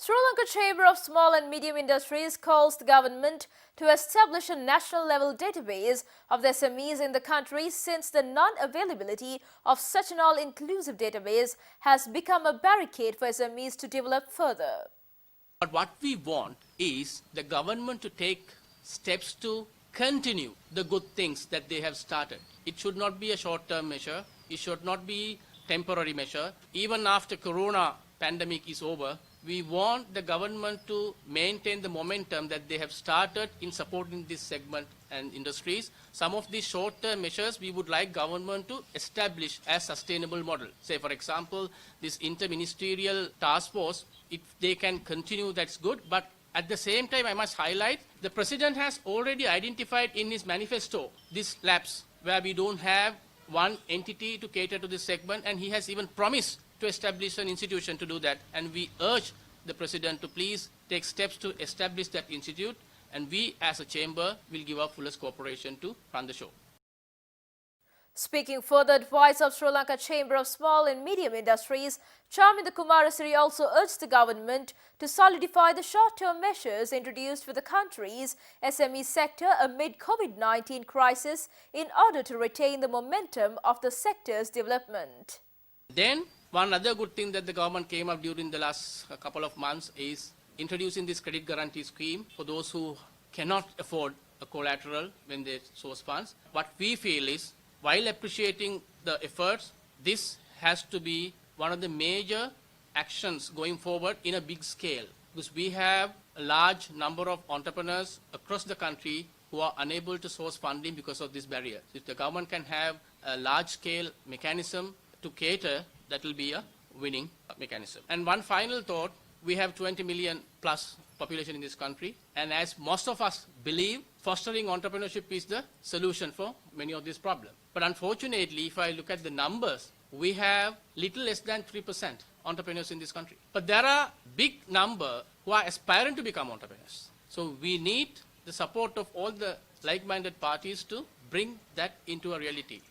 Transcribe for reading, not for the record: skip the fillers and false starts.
Sri Lanka Chamber of Small and Medium Industries calls the government to establish a national-level database of the SMEs in the country since the non-availability of such an all-inclusive database has become a barricade for SMEs to develop further. But what we want is the government to take steps to continue the good things that they have started. It should not be a short-term measure. It should not be temporary measure. Even after Corona pandemic is over, we want the government to maintain the momentum that they have started in supporting this segment and industries. Some of these short-term measures we would like government to establish as sustainable model. Say, for example, this interministerial task force, if they can continue, that's good. But at the same time, I must highlight, the President has already identified in his manifesto this lapse where we don't have one entity to cater to this segment, and he has even promised to establish an institution to do that. And we urge the President to please take steps to establish that institute, and we as a chamber will give our fullest cooperation to run the show. Speaking for the advice of Sri Lanka Chamber of Small and Medium Industries, Chaminda Kumarasiri also urged the government to solidify the short-term measures introduced for the country's SME sector amid COVID-19 crisis in order to retain the momentum of the sector's development. Then, one other good thing that the government came up during the last couple of months is introducing this credit guarantee scheme for those who cannot afford a collateral when they source funds. What we feel is, while appreciating the efforts, this has to be one of the major actions going forward in a big scale, because we have a large number of entrepreneurs across the country who are unable to source funding because of this barrier. If the government can have a large-scale mechanism to cater, that will be a winning mechanism. And one final thought, we have 20 million plus population in this country, and as most of us believe, fostering entrepreneurship is the solution for many of these problems. But unfortunately, if I look at the numbers, we have little less than 3% entrepreneurs in this country. But there are big number who are aspiring to become entrepreneurs. So we need the support of all the like-minded parties to bring that into a reality.